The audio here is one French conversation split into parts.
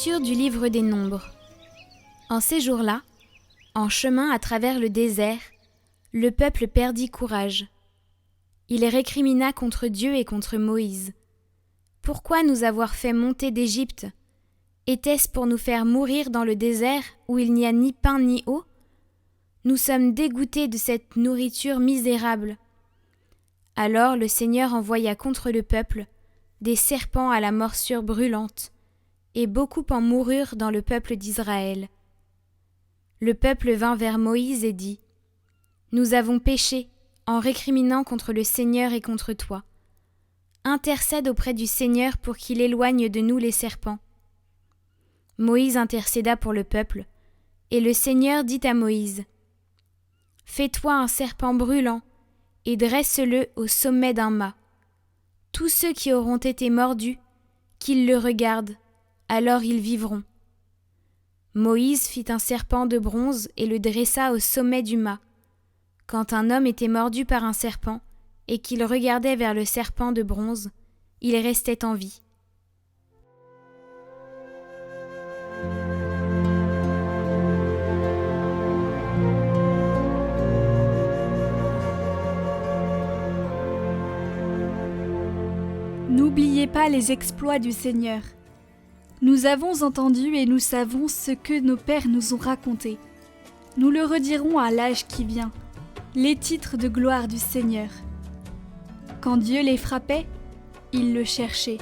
Lecture du livre des Nombres. En ces jours-là, en chemin à travers le désert, le peuple perdit courage. Il récrimina contre Dieu et contre Moïse. « Pourquoi nous avoir fait monter d'Égypte? Était-ce pour nous faire mourir dans le désert où il n'y a ni pain ni eau? Nous sommes dégoûtés de cette nourriture misérable. » Alors le Seigneur envoya contre le peuple des serpents à la morsure brûlante, et beaucoup en moururent dans le peuple d'Israël. Le peuple vint vers Moïse et dit : « Nous avons péché en récriminant contre le Seigneur et contre toi. Intercède auprès du Seigneur pour qu'il éloigne de nous les serpents. » Moïse intercéda pour le peuple, et le Seigneur dit à Moïse : « Fais-toi un serpent brûlant, et dresse-le au sommet d'un mât. Tous ceux qui auront été mordus, qu'ils le regardent, alors ils vivront. » Moïse fit un serpent de bronze et le dressa au sommet du mât. Quand un homme était mordu par un serpent, et qu'il regardait vers le serpent de bronze, il restait en vie. N'oubliez pas les exploits du Seigneur. Nous avons entendu et nous savons ce que nos pères nous ont raconté. Nous le redirons à l'âge qui vient, les titres de gloire du Seigneur. Quand Dieu les frappait, ils le cherchaient.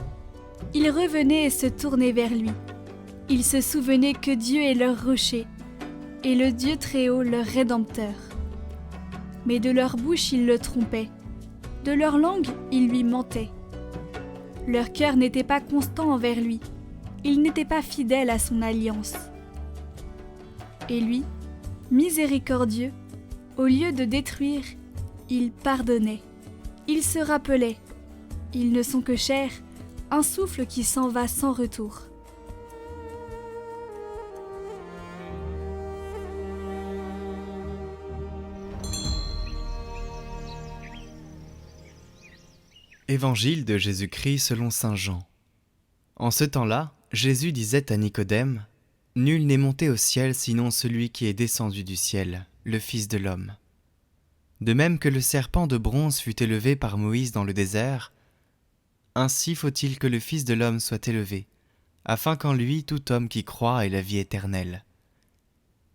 Ils revenaient et se tournaient vers lui. Ils se souvenaient que Dieu est leur rocher, et le Dieu Très-Haut leur Rédempteur. Mais de leur bouche ils le trompaient, de leur langue ils lui mentaient. Leur cœur n'était pas constant envers lui, ils n'étaient pas fidèles à son alliance. Et lui, miséricordieux, au lieu de détruire, il pardonnait. Il se rappelait, ils ne sont que chair, un souffle qui s'en va sans retour. Évangile de Jésus-Christ selon saint Jean. En ce temps-là, Jésus disait à Nicodème : « Nul n'est monté au ciel sinon celui qui est descendu du ciel, le Fils de l'homme. De même que le serpent de bronze fut élevé par Moïse dans le désert, ainsi faut-il que le Fils de l'homme soit élevé, afin qu'en lui tout homme qui croit ait la vie éternelle.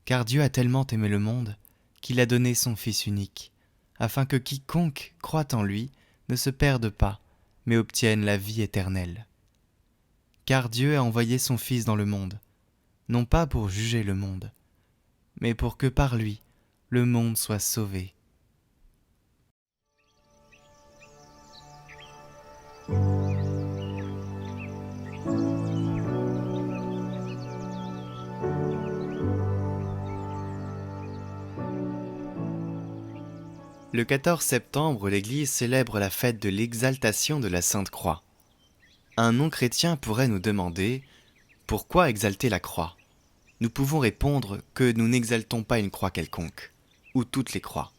Car Dieu a tellement aimé le monde qu'il a donné son Fils unique, afin que quiconque croit en lui ne se perde pas, mais obtienne la vie éternelle. Car Dieu a envoyé son Fils dans le monde, non pas pour juger le monde, mais pour que par lui, le monde soit sauvé. » Le 14 septembre, l'Église célèbre la fête de l'exaltation de la Sainte Croix. Un non-chrétien pourrait nous demander « Pourquoi exalter la croix ?» Nous pouvons répondre que nous n'exaltons pas une croix quelconque, ou toutes les croix.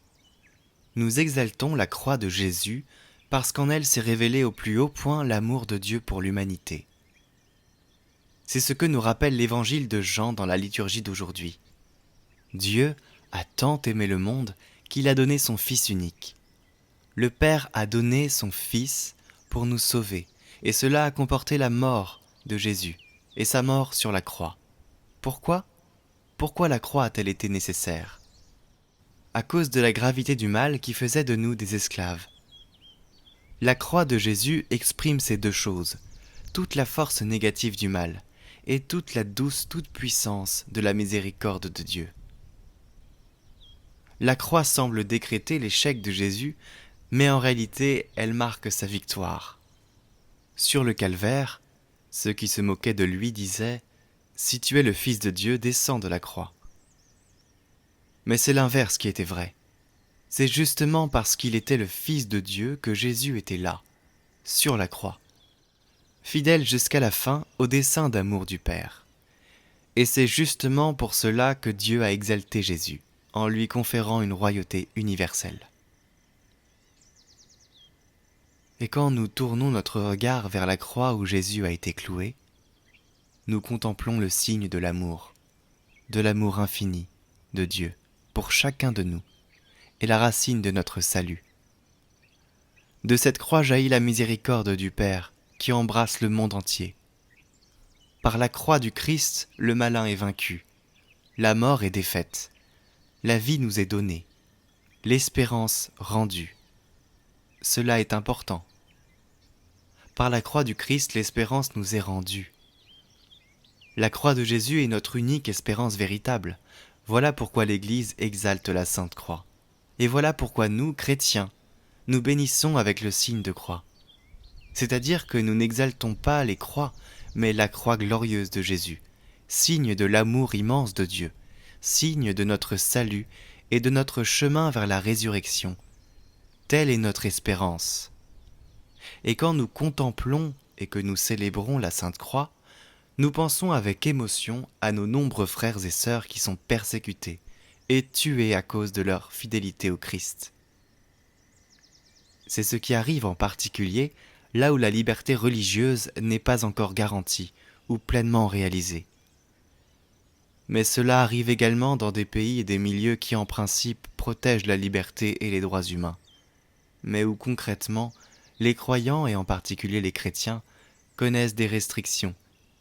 Nous exaltons la croix de Jésus parce qu'en elle s'est révélé au plus haut point l'amour de Dieu pour l'humanité. C'est ce que nous rappelle l'Évangile de Jean dans la liturgie d'aujourd'hui. Dieu a tant aimé le monde qu'il a donné son Fils unique. Le Père a donné son Fils pour nous sauver, et cela a comporté la mort de Jésus, et sa mort sur la croix. Pourquoi ? Pourquoi la croix a-t-elle été nécessaire ? À cause de la gravité du mal qui faisait de nous des esclaves. La croix de Jésus exprime ces deux choses, toute la force négative du mal, et toute la douce toute-puissance de la miséricorde de Dieu. La croix semble décréter l'échec de Jésus, mais en réalité, elle marque sa victoire. Sur le calvaire, ceux qui se moquaient de lui disaient « Si tu es le Fils de Dieu, descends de la croix. » Mais c'est l'inverse qui était vrai. C'est justement parce qu'il était le Fils de Dieu que Jésus était là, sur la croix, fidèle jusqu'à la fin au dessein d'amour du Père. Et c'est justement pour cela que Dieu a exalté Jésus, en lui conférant une royauté universelle. Et quand nous tournons notre regard vers la croix où Jésus a été cloué, nous contemplons le signe de l'amour infini de Dieu pour chacun de nous, et la racine de notre salut. De cette croix jaillit la miséricorde du Père qui embrasse le monde entier. Par la croix du Christ, le malin est vaincu, la mort est défaite, la vie nous est donnée, l'espérance rendue. Cela est important. Par la croix du Christ, l'espérance nous est rendue. La croix de Jésus est notre unique espérance véritable. Voilà pourquoi l'Église exalte la Sainte Croix. Et voilà pourquoi nous, chrétiens, nous bénissons avec le signe de croix. C'est-à-dire que nous n'exaltons pas les croix, mais la croix glorieuse de Jésus, signe de l'amour immense de Dieu, signe de notre salut et de notre chemin vers la résurrection. Telle est notre espérance. Et quand nous contemplons et que nous célébrons la Sainte Croix, nous pensons avec émotion à nos nombreux frères et sœurs qui sont persécutés et tués à cause de leur fidélité au Christ. C'est ce qui arrive en particulier là où la liberté religieuse n'est pas encore garantie ou pleinement réalisée. Mais cela arrive également dans des pays et des milieux qui en principe protègent la liberté et les droits humains, mais où concrètement les croyants et en particulier les chrétiens connaissent des restrictions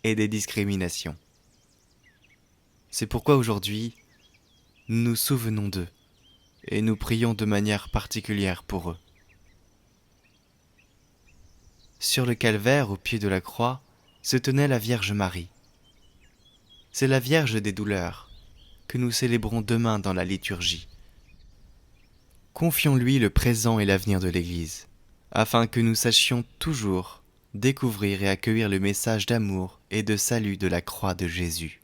et des discriminations. C'est pourquoi aujourd'hui, nous nous souvenons d'eux et nous prions de manière particulière pour eux. Sur le calvaire, au pied de la croix, se tenait la Vierge Marie. C'est la Vierge des douleurs que nous célébrons demain dans la liturgie. Confions-lui le présent et l'avenir de l'Église, afin que nous sachions toujours découvrir et accueillir le message d'amour et de salut de la croix de Jésus.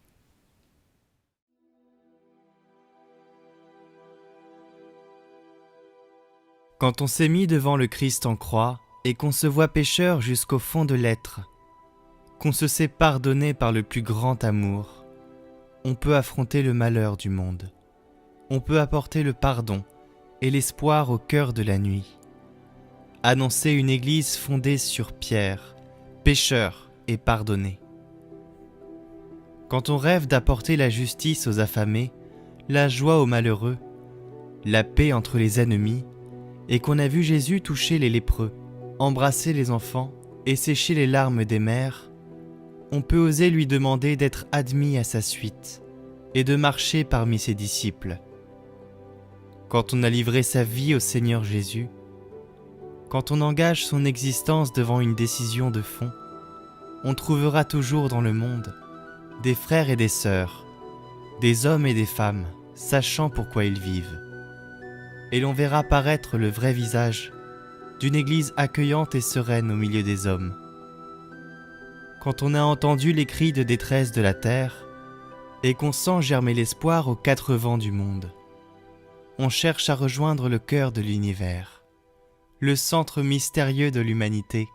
Quand on s'est mis devant le Christ en croix et qu'on se voit pécheur jusqu'au fond de l'être, qu'on se sait pardonner par le plus grand amour, on peut affronter le malheur du monde. On peut apporter le pardon et l'espoir au cœur de la nuit. Annoncer une église fondée sur Pierre, pécheur et pardonné. Quand on rêve d'apporter la justice aux affamés, la joie aux malheureux, la paix entre les ennemis, et qu'on a vu Jésus toucher les lépreux, embrasser les enfants et sécher les larmes des mères, on peut oser lui demander d'être admis à sa suite et de marcher parmi ses disciples. Quand on a livré sa vie au Seigneur Jésus, quand on engage son existence devant une décision de fond, on trouvera toujours dans le monde des frères et des sœurs, des hommes et des femmes, sachant pourquoi ils vivent. Et l'on verra paraître le vrai visage d'une église accueillante et sereine au milieu des hommes. Quand on a entendu les cris de détresse de la terre et qu'on sent germer l'espoir aux quatre vents du monde, on cherche à rejoindre le cœur de l'univers, le centre mystérieux de l'humanité,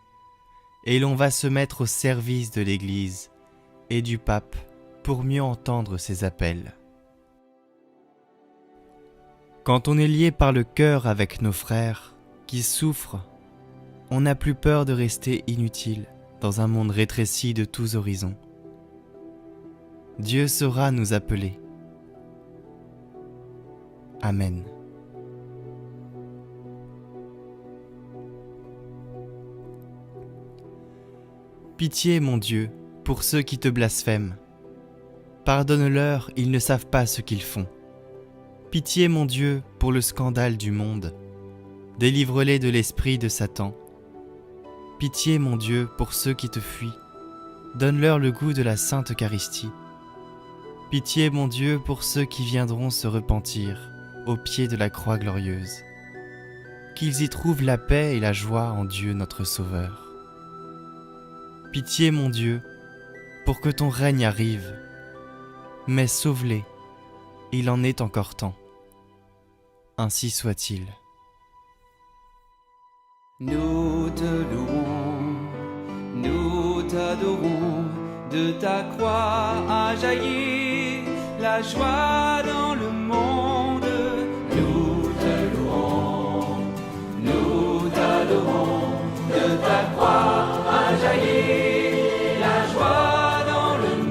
et l'on va se mettre au service de l'Église et du pape pour mieux entendre ses appels. Quand on est lié par le cœur avec nos frères qui souffrent, on n'a plus peur de rester inutile dans un monde rétréci de tous horizons. Dieu saura nous appeler. Amen. Pitié, mon Dieu, pour ceux qui te blasphèment. Pardonne-leur, ils ne savent pas ce qu'ils font. Pitié, mon Dieu, pour le scandale du monde. Délivre-les de l'esprit de Satan. Pitié, mon Dieu, pour ceux qui te fuient. Donne-leur le goût de la Sainte Eucharistie. Pitié, mon Dieu, pour ceux qui viendront se repentir au pied de la croix glorieuse. Qu'ils y trouvent la paix et la joie en Dieu notre Sauveur. Pitié, mon Dieu, pour que ton règne arrive. Mais sauve-les, il en est encore temps. Ainsi soit-il. Nous te louons, nous t'adorons, de ta croix a jailli la joie dans le monde. Nous te louons, nous t'adorons, de ta croix a jailli la joie dans le monde.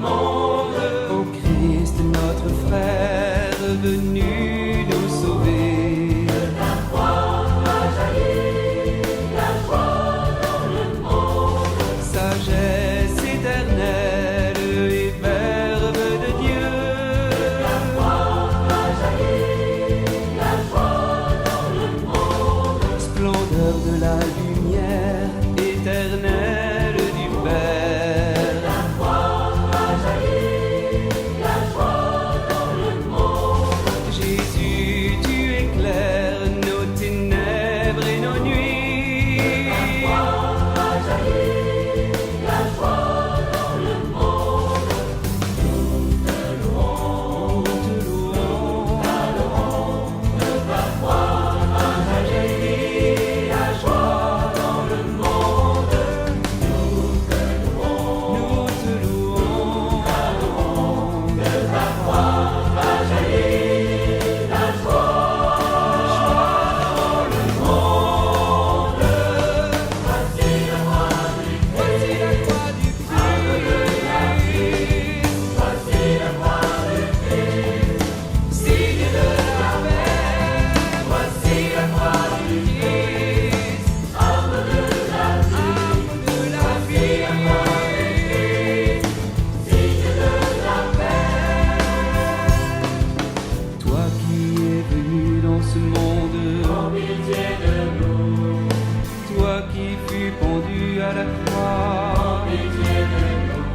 à la croix. En pitié de nous.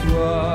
Toi